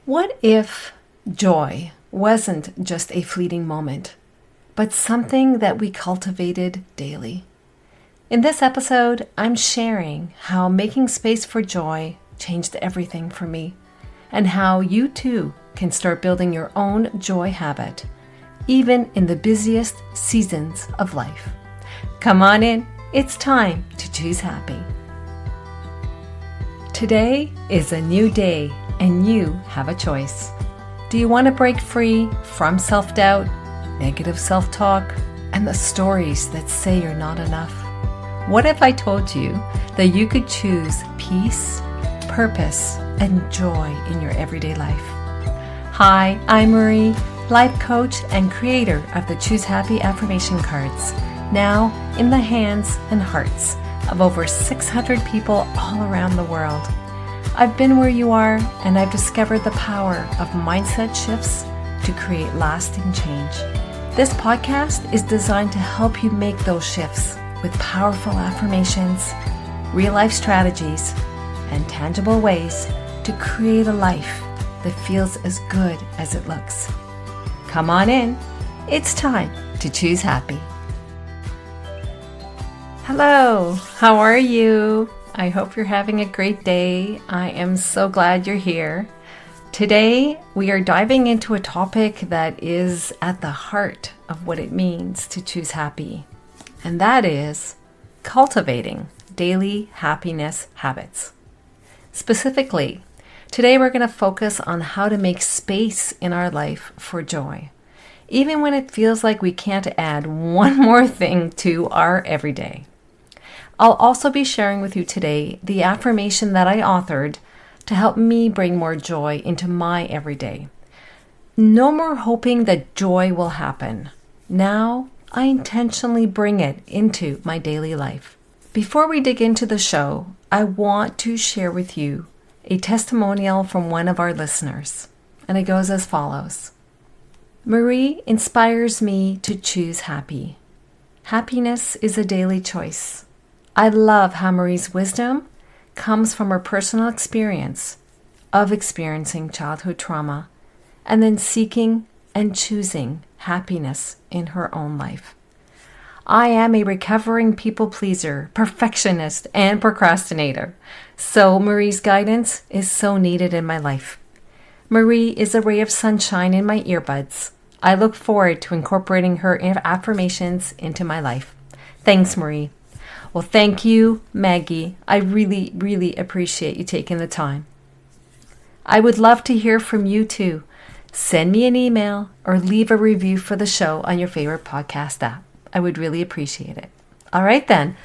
What if joy wasn't just a fleeting moment, but something that we cultivated daily? In this episode, I'm sharing how making space for joy changed everything for me, and how you too can start building your own joy habit, even in the busiest seasons of life. Come on in, it's time to choose happy. Today is a new day, and you have a choice. Do you want to break free from self-doubt, negative self-talk, and the stories that say you're not enough? What if I told you that you could choose peace, purpose, and joy in your everyday life? Hi, I'm Marie, life coach and creator of the Choose Happy Affirmation cards, now in the hands and hearts of over 600 people all around the world. I've been where you are, and I've discovered the power of mindset shifts to create lasting change. This podcast is designed to help you make those shifts with powerful affirmations, real-life strategies, and tangible ways to create a life that feels as good as it looks. Come on in. It's time to choose happy. Hello, how are you? I hope you're having a great day. I am so glad you're here. Today, we are diving into a topic that is at the heart of what it means to choose happy, and that is cultivating daily happiness habits. Specifically, today we're going to focus on how to make space in our life for joy, even when it feels like we can't add one more thing to our everyday. I'll also be sharing with you today the affirmation that I authored to help me bring more joy into my everyday. No more hoping that joy will happen. Now, I intentionally bring it into my daily life. Before we dig into the show, I want to share with you a testimonial from one of our listeners, and it goes as follows. Marie inspires me to choose happy. Happiness is a daily choice. I love how Marie's wisdom comes from her personal experience of experiencing childhood trauma and then seeking and choosing happiness in her own life. I am a recovering people pleaser, perfectionist, and procrastinator, so Marie's guidance is so needed in my life. Marie is a ray of sunshine in my earbuds. I look forward to incorporating her affirmations into my life. Thanks, Marie. Well, thank you, Maggie. I really, really appreciate you taking the time. I would love to hear from you too. Send me an email or leave a review for the show on your favorite podcast app. I would really appreciate it. All right then,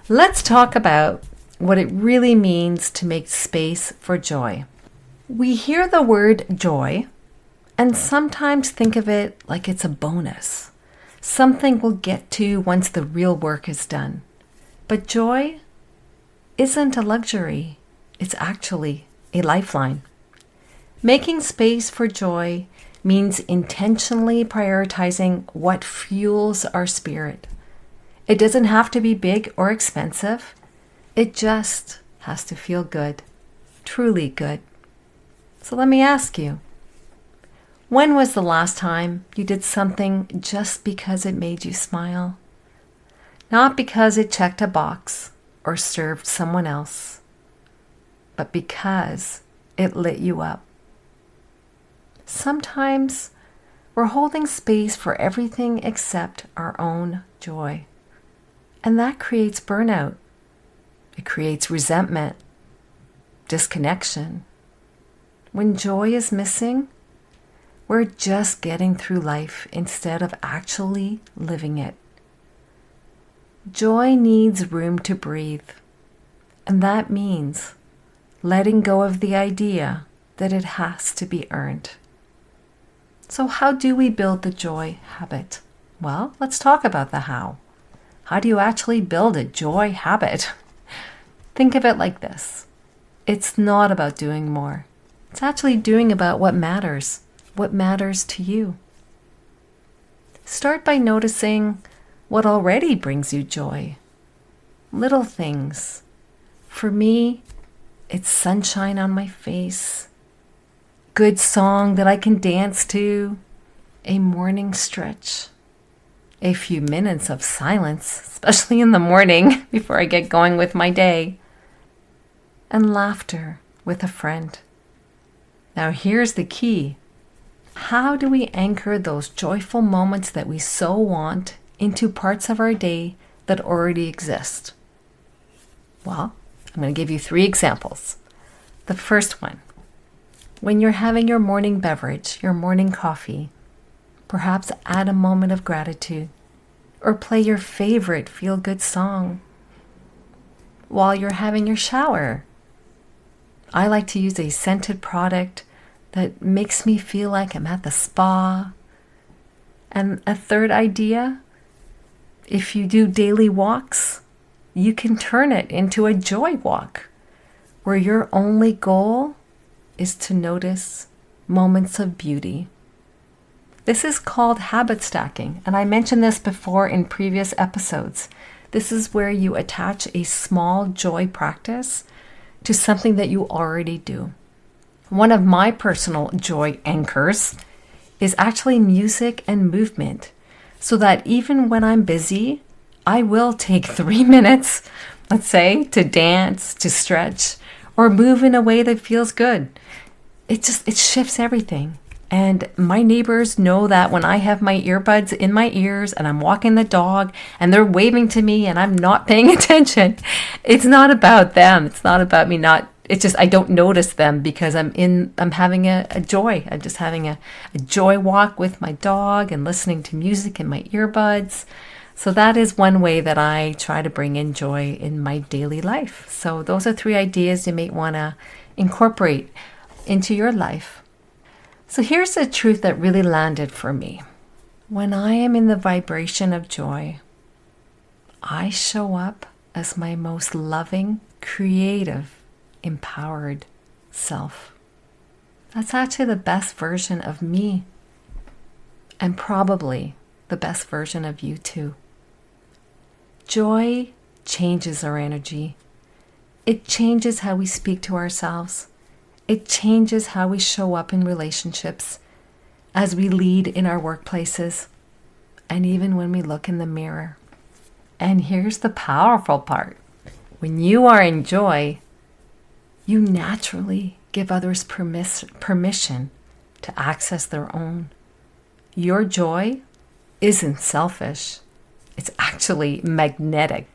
let's talk about what it really means to make space for joy. We hear the word joy and sometimes think of it like it's a bonus, something we'll get to once the real work is done. But joy isn't a luxury, it's actually a lifeline. Making space for joy means intentionally prioritizing what fuels our spirit. It doesn't have to be big or expensive, it just has to feel good, truly good. So let me ask you, when was the last time you did something just because it made you smile? Not because it checked a box or served someone else, but because it lit you up. Sometimes we're holding space for everything except our own joy. And that creates burnout. It creates resentment, disconnection. When joy is missing, we're just getting through life instead of actually living it. Joy needs room to breathe, and that means letting go of the idea that it has to be earned. So how do we build the joy habit? Well, let's talk about the how. How do you actually build a joy habit? Think of it like this. It's not about doing more. It's actually doing about what matters to you. Start by noticing what already brings you joy. Little things. For me, it's sunshine on my face, good song that I can dance to, a morning stretch, a few minutes of silence, especially in the morning before I get going with my day, and laughter with a friend. Now here's the key. How do we anchor those joyful moments that we so want into parts of our day that already exist? Well, I'm going to give you 3 examples. The first one, when you're having your morning beverage, your morning coffee, perhaps add a moment of gratitude or play your favorite feel-good song. While you're having your shower, I like to use a scented product that makes me feel like I'm at the spa. And a third idea, if you do daily walks, you can turn it into a joy walk, where your only goal is to notice moments of beauty. This is called habit stacking, and I mentioned this before in previous episodes. This is where you attach a small joy practice to something that you already do. One of my personal joy anchors is actually music and movement, so that even when I'm busy, I will take 3 minutes, let's say, to dance, to stretch, or move in a way that feels good. It shifts everything. And my neighbors know that when I have my earbuds in my ears and I'm walking the dog and they're waving to me and I'm not paying attention, it's not about them. It's not about me not, it's just I don't notice them because I'm having a joy. I'm just having a joy walk with my dog and listening to music in my earbuds. So that is one way that I try to bring in joy in my daily life. So those are 3 ideas you may want to incorporate into your life. So here's the truth that really landed for me. When I am in the vibration of joy, I show up as my most loving, creative, empowered self. That's actually the best version of me, and probably the best version of you too. Joy changes our energy. It changes how we speak to ourselves. It changes how we show up in relationships, as we lead in our workplaces, and even when we look in the mirror. And here's the powerful part. When you are in joy, you naturally give others permission to access their own. Your joy isn't selfish. It's actually magnetic.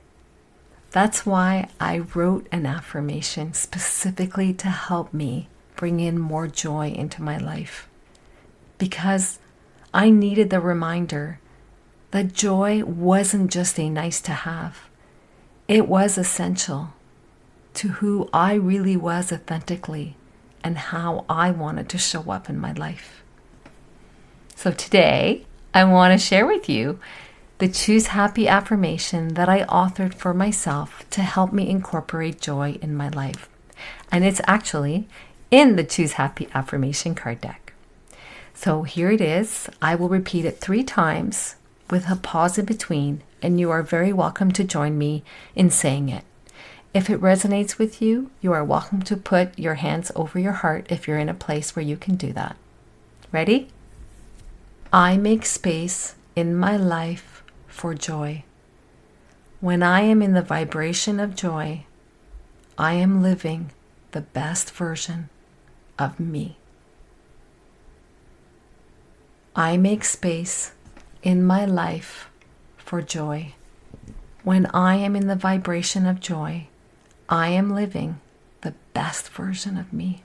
That's why I wrote an affirmation specifically to help me bring in more joy into my life. Because I needed the reminder that joy wasn't just a nice to have. It was essential to who I really was authentically and how I wanted to show up in my life. So today, I want to share with you the Choose Happy affirmation that I authored for myself to help me incorporate joy in my life. And it's actually in the Choose Happy affirmation card deck. So here it is. I will repeat it 3 times with a pause in between, and you are very welcome to join me in saying it. If it resonates with you, you are welcome to put your hands over your heart if you're in a place where you can do that. Ready? I make space in my life for joy. When I am in the vibration of joy, I am living the best version of me. I make space in my life for joy. When I am in the vibration of joy, I am living the best version of me.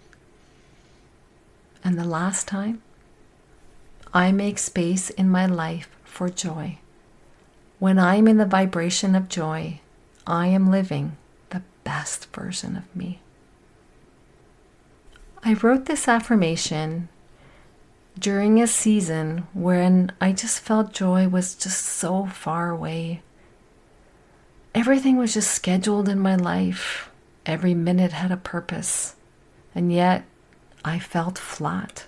And the last time, I make space in my life for joy. When I'm in the vibration of joy, I am living the best version of me. I wrote this affirmation during a season when I just felt joy was just so far away. Everything was just scheduled in my life. Every minute had a purpose, and yet I felt flat.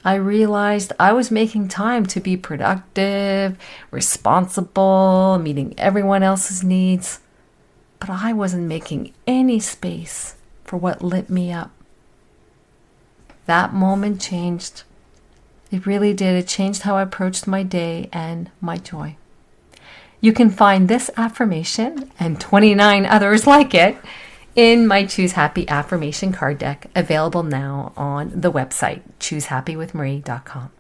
I realized I was making time to be productive, responsible, meeting everyone else's needs, but I wasn't making any space for what lit me up. that moment changed. It really did. It changed how I approached my day and my joy. You can find this affirmation and 29 others like it in my Choose Happy affirmation card deck, available now on the website, choosehappywithmarie.com.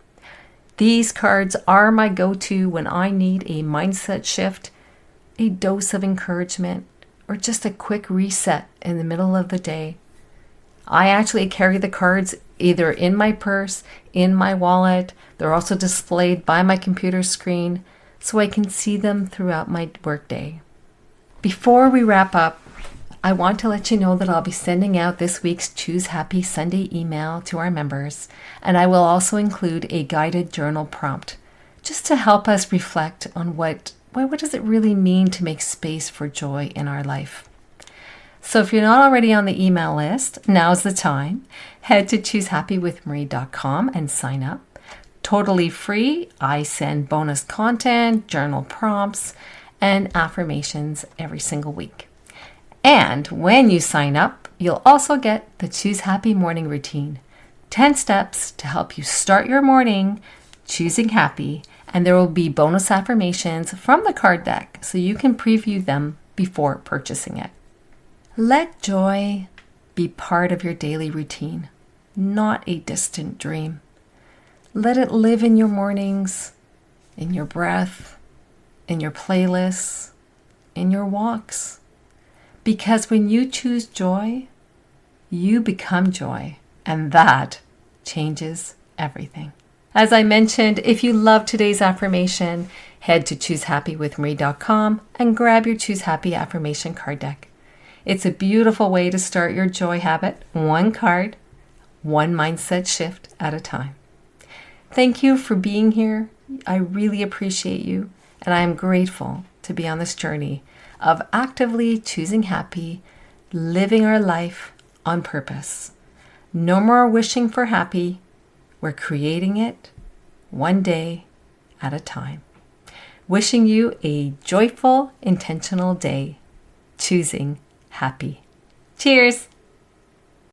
These cards are my go-to when I need a mindset shift, a dose of encouragement, or just a quick reset in the middle of the day. I actually carry the cards either in my purse, in my wallet. They're also displayed by my computer screen so I can see them throughout my workday. Before we wrap up, I want to let you know that I'll be sending out this week's Choose Happy Sunday email to our members, and I will also include a guided journal prompt just to help us reflect on what does it really mean to make space for joy in our life. So if you're not already on the email list, now's the time. Head to choosehappywithmarie.com and sign up. Totally free. I send bonus content, journal prompts, and affirmations every single week. And when you sign up, you'll also get the Choose Happy morning routine. 10 steps to help you start your morning choosing happy, and there will be bonus affirmations from the card deck so you can preview them before purchasing it. Let joy be part of your daily routine, not a distant dream. Let it live in your mornings, in your breath, in your playlists, in your walks. Because when you choose joy, you become joy, and that changes everything. As I mentioned, if you love today's affirmation, head to choosehappywithmarie.com and grab your Choose Happy affirmation card deck. It's a beautiful way to start your joy habit, one card, one mindset shift at a time. Thank you for being here. I really appreciate you, and I am grateful to be on this journey of actively choosing happy, living our life on purpose. No more wishing for happy. We're creating it one day at a time. Wishing you a joyful, intentional day, choosing happy. Cheers!